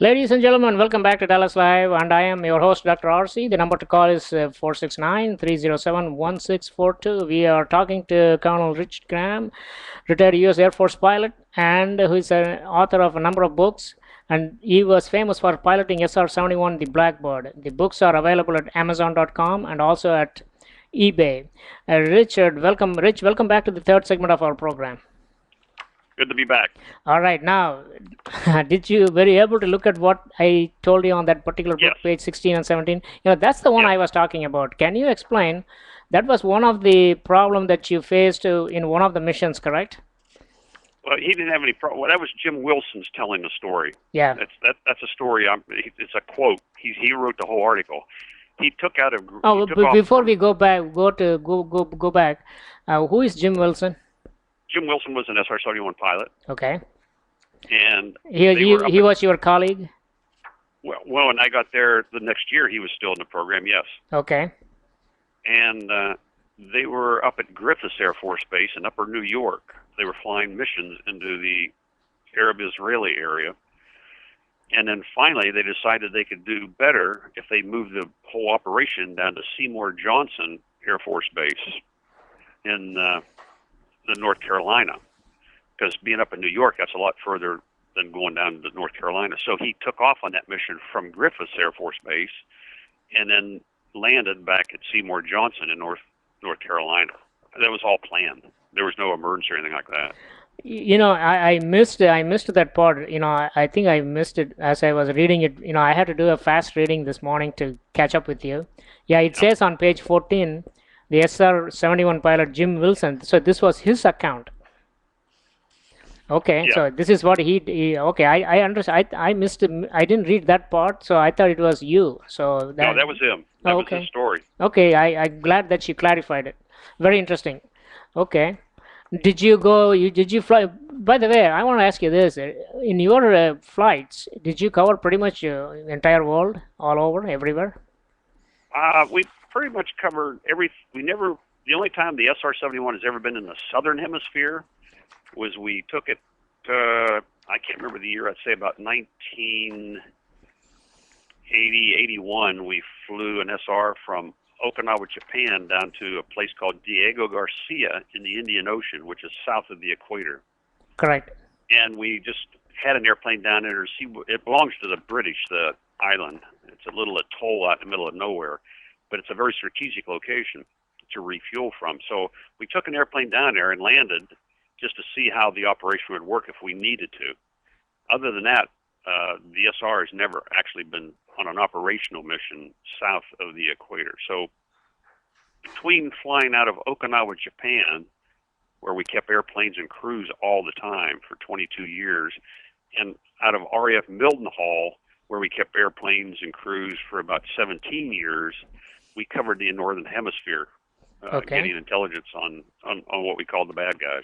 Ladies and gentlemen, welcome back to Dallas Live, and I am your host, Dr. RC. The number to call is 469-307-1642. We are talking to Colonel Rich Graham, retired U.S. Air Force pilot, and who is an author of a number of books. And he was famous for piloting SR-71, the Blackbird. The books are available at Amazon.com and also at eBay. Rich, welcome back to the third segment of our program. Good to be back. All right, now, were you able to look at what I told you on that particular book, Yes. page 16 and 17? That's the one Yes. I was talking about. Can you explain? That was one of the problem that you faced in one of the missions, correct? Well, he didn't have any problem. Well, that was Jim Wilson's telling the story. Yeah. That's a story. It's a quote. He wrote the whole article. He took out a. Oh, he took off before from- we go back, go back. Who is Jim Wilson? Jim Wilson was an SR-71 pilot, Okay. and He was your colleague? well, when I got there the next year, he was still in the program. Yes. Okay. And they were up at Griffiths Air Force Base in Upper New York. They were flying missions into the Arab-Israeli area. And then finally, they decided they could do better if they moved the whole operation down to Seymour Johnson Air Force Base in the North Carolina. Because being up in New York, that's a lot further than going down to North Carolina. So he took off on that mission from Griffiths Air Force Base and then landed back at Seymour Johnson in North Carolina. That was all planned. There was no emergency or anything like that. I missed that part. I think I missed it as I was reading it. I had to do a fast reading this morning to catch up with you. Yeah, it says on page 14, the SR-71 pilot Jim Wilson. So this was his account. Okay, Yeah. so this is what he okay, I understand. I missed it. I didn't read that part, so I thought it was you. So No, that was him. That was okay. his story. Okay, I'm glad that you clarified it. Very interesting. Okay. Did you fly? By the way, I want to ask you this. In your flights, did you cover pretty much entire world, all over, everywhere? We pretty much covered the only time the SR-71 has ever been in the southern hemisphere was we took it to, I can't remember the year, I'd say about 1980, 81. We flew an SR from Okinawa, Japan, down to a place called Diego Garcia in the Indian Ocean, which is south of the equator. Correct. And we just had an airplane down there to see. It belongs to the British, the island. It's a little atoll out in the middle of nowhere, but it's a very strategic location to refuel from. So we took an airplane down there and landed just to see how the operation would work if we needed to. Other than that, the SR has never actually been on an operational mission south of the equator. So between flying out of Okinawa, Japan, where we kept airplanes and crews all the time for 22 years, and out of RAF Mildenhall, where we kept airplanes and crews for about 17 years, we covered the northern hemisphere, getting intelligence on what we call the bad guys.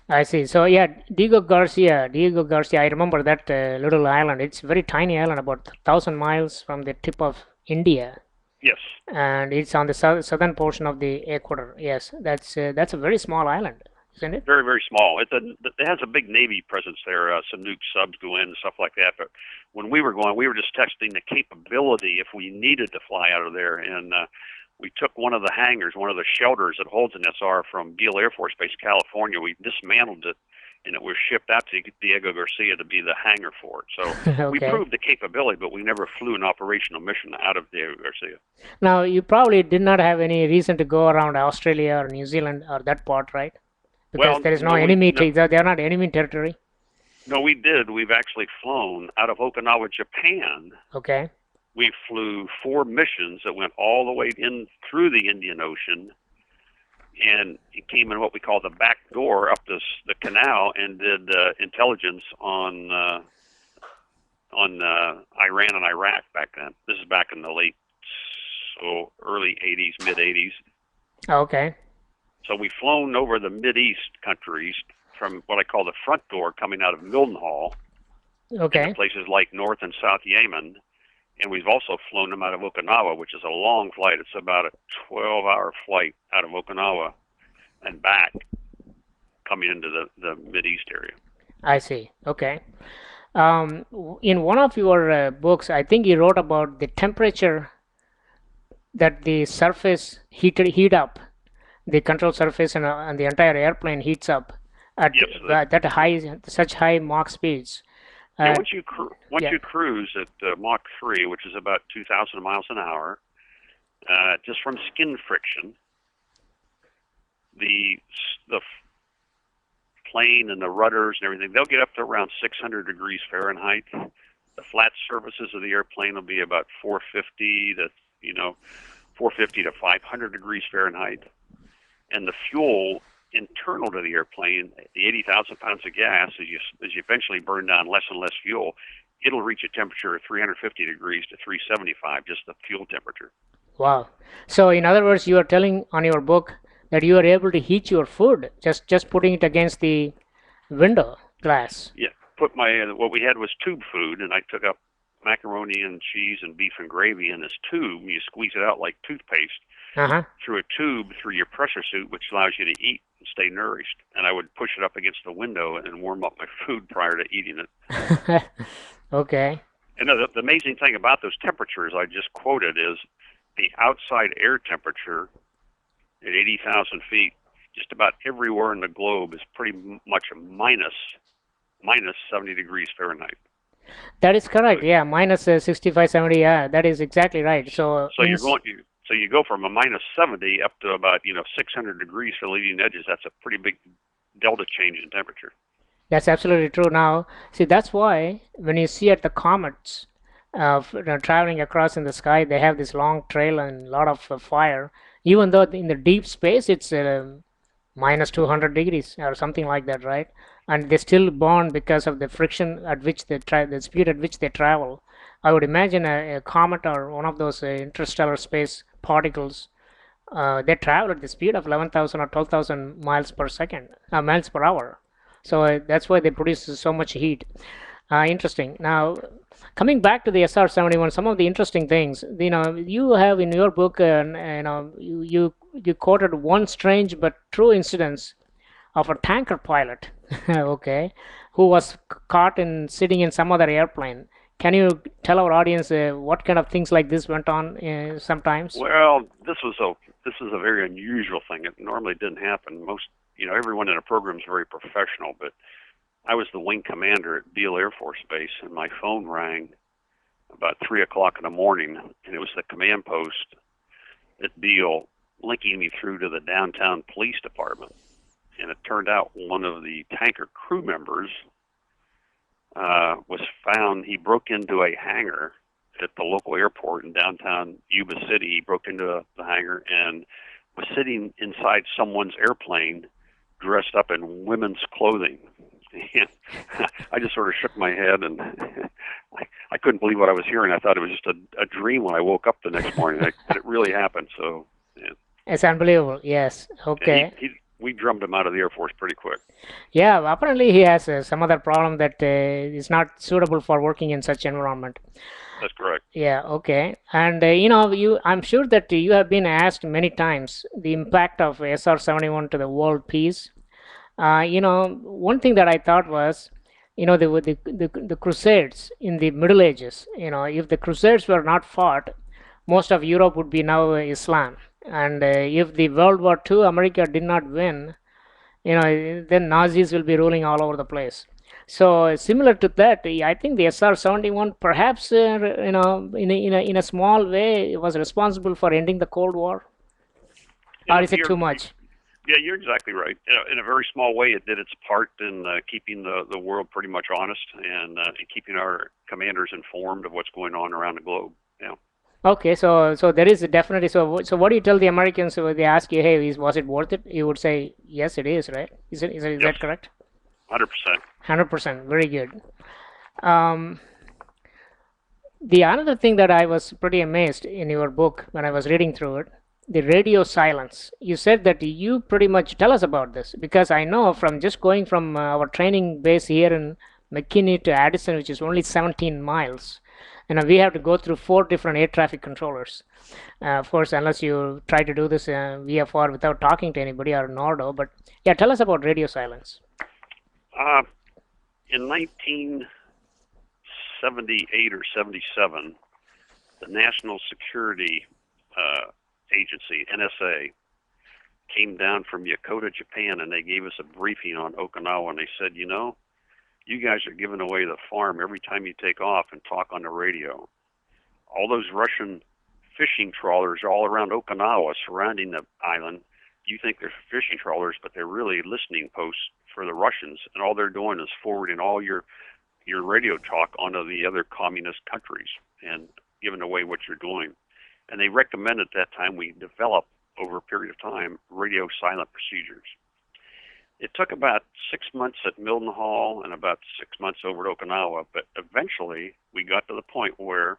I see. So yeah, Diego Garcia. I remember that little island. It's a very tiny island, about 1,000 miles from the tip of India. Yes. And it's on the southern portion of the equator. Yes, that's a very small island, isn't it? Very, very small. It has a big Navy presence there. Some nuke subs go in and stuff like that. But when we were going, we were just testing the capability if we needed to fly out of there. And we took one of the hangars, one of the shelters that holds an SR from Beale Air Force Base, California. We dismantled it, and it was shipped out to Diego Garcia to be the hangar for it. So we proved the capability, but we never flew an operational mission out of Diego Garcia. Now, you probably did not have any reason to go around Australia or New Zealand or that part, right? Because there is no enemy. They are not enemy territory. No, we did. We've actually flown out of Okinawa, Japan. Okay. We flew 4 missions that went all the way in through the Indian Ocean, and it came in what we call the back door up the canal and did intelligence on Iran and Iraq back then. This is back in the early 80s, mid 80s. Okay. So we've flown over the Mideast countries from what I call the front door coming out of Mildenhall. Okay. Into places like North and South Yemen. And we've also flown them out of Okinawa, which is a long flight. It's about a 12-hour flight out of Okinawa and back, coming into the Mideast area. I see. Okay. In one of your books, I think you wrote about the temperature that the surface heat up, the control surface and the entire airplane heats up at Yes, that high, such high Mach speeds. yeah. Uh, Once yeah. you cruise at Mach 3, which is about 2,000 miles an hour, just from skin friction, the the plane and the rudders and everything, they'll get up to around 600 degrees Fahrenheit. The flat surfaces of the airplane will be about 450 to 450 to 500 degrees Fahrenheit, and the fuel internal to the airplane, the 80,000 pounds of gas, as you eventually burn down less and less fuel, it'll reach a temperature of 350 degrees to 375, just the fuel temperature. Wow. So in other words, you are telling on your book that you are able to heat your food just putting it against the window glass. Yeah, what we had was tube food, and I took up macaroni and cheese and beef and gravy in this tube. You squeeze it out like toothpaste Uh through a tube through your pressure suit, which allows you to eat and stay nourished. And I would push it up against the window and warm up my food prior to eating it. huh. Okay. And the amazing thing about those temperatures I just quoted is the outside air temperature at 80,000 feet, just about everywhere in the globe is pretty much a minus 70 degrees Fahrenheit. That is correct. So, Yeah, minus 65, 70. Yeah, that is exactly right. So so you go from a minus 70 up to about 600 degrees for leading edges. That's a pretty big delta change in temperature. that's absolutely true. Now, see, that's why when you see at the comets traveling across in the sky, they have this long trail and a lot of fire. Even though in the deep space it's minus 200 degrees or something like that, right? And they still burn because of the friction at which the speed at which they travel. I would imagine a comet or one of those interstellar space particles. They travel at the speed of 11,000 or 12,000 miles per second, miles per hour. So that's why they produce so much heat. Interesting. Now, coming back to the SR-71, some of the interesting things, you have in your book, you quoted one strange but true incident of a tanker pilot, okay, who was caught in sitting in some other airplane. Can you tell our audience what kind of things like this went on sometimes? Well, this was a very unusual thing. It normally didn't happen. Everyone in a program is very professional, but I was the wing commander at Beale Air Force Base, and my phone rang about 3 o'clock in the morning, and it was the command post at Beale linking me through to the downtown police department. And it turned out one of the tanker crew members was found. He broke into a hangar at the local airport in downtown Yuba City. He broke into the hangar and was sitting inside someone's airplane dressed up in women's clothing. And I just sort of shook my head, and I couldn't believe what I was hearing. I thought it was just a dream when I woke up the next morning. It really happened. So, yeah. It's unbelievable. Yes. Okay. We drummed him out of the Air Force pretty quick. Yeah. Apparently, he has some other problem that is not suitable for working in such environment. That's correct. Yeah. Okay. And I'm sure that you have been asked many times the impact of SR-71 to the world peace. One thing that I thought was, the Crusades in the Middle Ages. If the Crusades were not fought, most of Europe would be now Islam. And if the World War II America did not win, then Nazis will be ruling all over the place. So similar to that, I think the SR-71 perhaps, in a small way, was responsible for ending the Cold War. Or is it too much? Yeah, you're exactly right. In a very small way, it did its part in keeping the world pretty much honest and keeping our commanders informed of what's going on around the globe. Yeah. Okay, so there is definitely so. What do you tell the Americans when they ask you, "Hey, was it worth it?" You would say, "Yes, it is." Right? Is Yes. that correct? 100%. 100%. Very good. Um, the another thing that I was pretty amazed in your book when I was reading through it, the radio silence. You said that you pretty much tell us about this because I know from just going from our training base here in McKinney to Addison, which is only 17 miles, we have to go through 4 different air traffic controllers. Of course, unless you try to do this VFR without talking to anybody or Nordo. But yeah, tell us about radio silence. In '78 or '77, the National Security Agency, NSA, came down from Yokota, Japan, and they gave us a briefing on Okinawa, and they said, you know, you guys are giving away the farm every time you take off and talk on the radio. All those Russian fishing trawlers all around Okinawa surrounding the island, you think they're fishing trawlers, but they're really listening posts for the Russians, and all they're doing is forwarding all your radio talk onto the other communist countries and giving away what you're doing. And they recommended at that time we develop, over a period of time, radio silent procedures. It took about 6 months at Mildenhall and about 6 months over at Okinawa, but eventually we got to the point where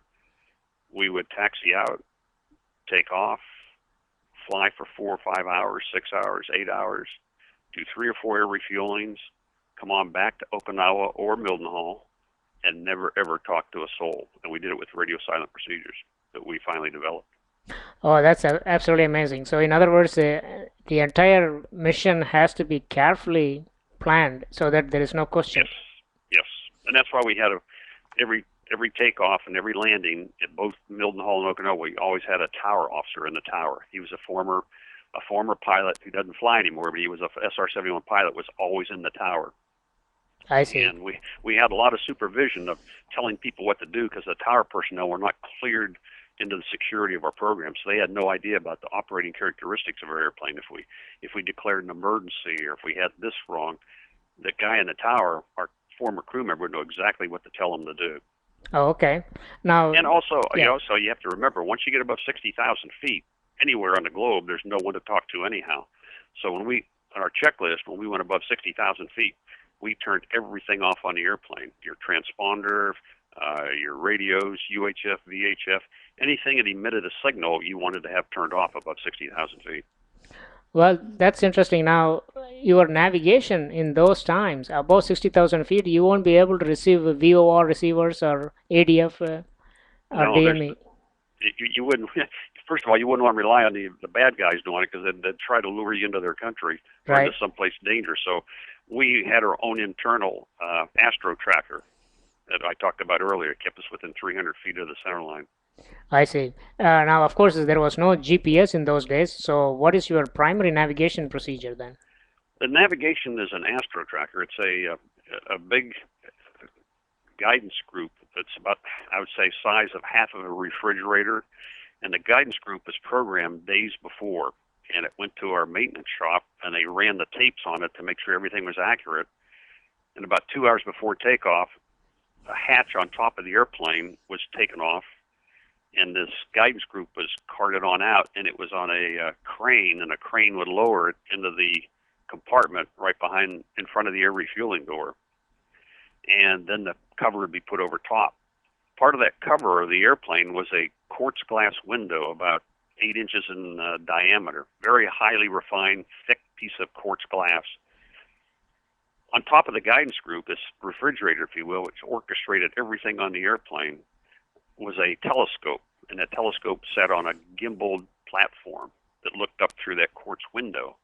we would taxi out, take off, fly for 4 or 5 hours, 6 hours, 8 hours, do 3 or 4 air refuelings, come on back to Okinawa or Mildenhall, and never ever talk to a soul. And we did it with radio silent procedures that we finally developed. Oh, that's absolutely amazing. So, in other words, the entire mission has to be carefully planned so that there is no question. Yes, yes, and that's why we had every takeoff and every landing at both Mildenhall and Okinawa. We always had a tower officer in the tower. He was a former pilot who doesn't fly anymore, but he was a SR-71 pilot. Was always in the tower. I see. And we had a lot of supervision of telling people what to do because the tower personnel were not cleared into the security of our program, so they had no idea about the operating characteristics of our airplane. If we declared an emergency or if we had this wrong, the guy in the tower, our former crew member, would know exactly what to tell them to do. Oh, okay. Now, and also, yeah. You have to remember, once you get above 60,000 feet, anywhere on the globe, there's no one to talk to anyhow. So on our checklist, when we went above 60,000 feet, we turned everything off on the airplane. Your transponder, your radios, UHF, VHF, anything that emitted a signal you wanted to have turned off above 60,000 feet. Well, that's interesting. Now, your navigation in those times, above 60,000 feet, you won't be able to receive VOR receivers or ADF or DME. You wouldn't. First of all, you wouldn't want to rely on the bad guys doing it because they'd try to lure you into their country or right. into someplace dangerous. So we had our own internal astro tracker that I talked about earlier. It kept us within 300 feet of the center line. I see. Now, of course, there was no GPS in those days. So what is your primary navigation procedure then? The navigation is an astro tracker. It's a big guidance group that's about, I would say, size of half of a refrigerator. And the guidance group was programmed days before. And it went to our maintenance shop, and they ran the tapes on it to make sure everything was accurate. And about 2 hours before takeoff, a hatch on top of the airplane was taken off, and this guidance group was carted on out, and it was on a crane, and a crane would lower it into the compartment right in front of the air refueling door. And then the cover would be put over top. Part of that cover of the airplane was a quartz glass window about 8 inches in diameter, very highly refined, thick piece of quartz glass. On top of the guidance group, this refrigerator, if you will, which orchestrated everything on the airplane, was a telescope, and that telescope sat on a gimbaled platform that looked up through that quartz window.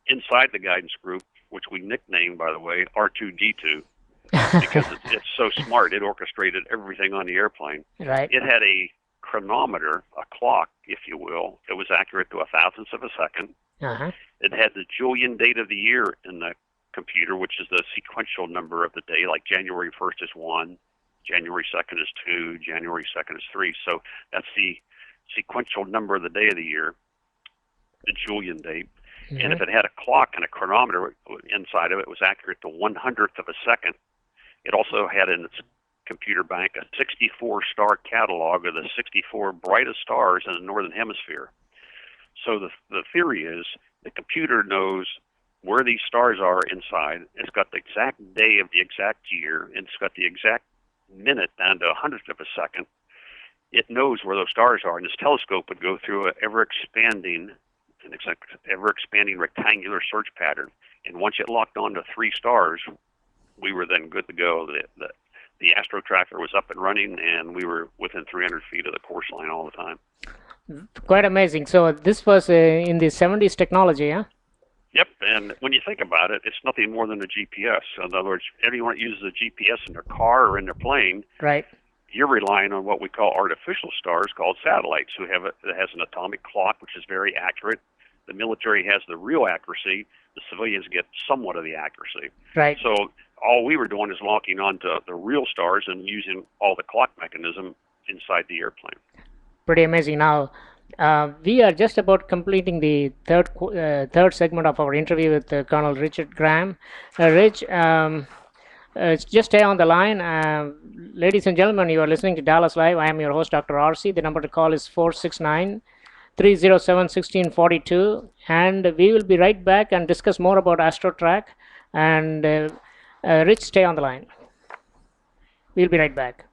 Inside the guidance group, which we nicknamed, by the way, R2D2, because it's so smart, it orchestrated everything on the airplane. Right. It had a chronometer, a clock, if you will, that was accurate to a thousandth of a second. Uh-huh. It had the Julian date of the year in the computer, which is the sequential number of the day, like January 1st is 1, January 2nd is 2, January 2nd is 3. So that's the sequential number of the day of the year, the Julian date. Mm-hmm. And if it had a clock and a chronometer inside of it, it was accurate to 1/100th of a second. It also had in its computer bank a 64-star catalog of the 64 brightest stars in the Northern Hemisphere. So the theory is the computer knows where these stars are inside. It's got the exact day of the exact year, and it's got the exact minute down to 100th of a second. It knows where those stars are, and this telescope would go through an ever-expanding rectangular search pattern. And once it locked on to 3 stars, we were then good to go. The astro tracker was up and running, and we were within 300 feet of the course line all the time. Quite amazing. So this was in the 70s technology, huh? Yep, and when you think about it, it's nothing more than a GPS. In other words, anyone that uses a GPS in their car or in their plane, Right. you're relying on what we call artificial stars called satellites, who have that has an atomic clock, which is very accurate. The military has the real accuracy. The civilians get somewhat of the accuracy. Right. So all we were doing is locking onto the real stars and using all the clock mechanism inside the airplane. Pretty amazing. Now, we are just about completing the third segment of our interview with Colonel Richard Graham. Rich, just stay on the line. Ladies and gentlemen, you are listening to Dallas Live. I am your host, Dr. RC. The number to call is 469-307-1642. And we will be right back and discuss more about AstroTrack. And Rich, stay on the line. We'll be right back.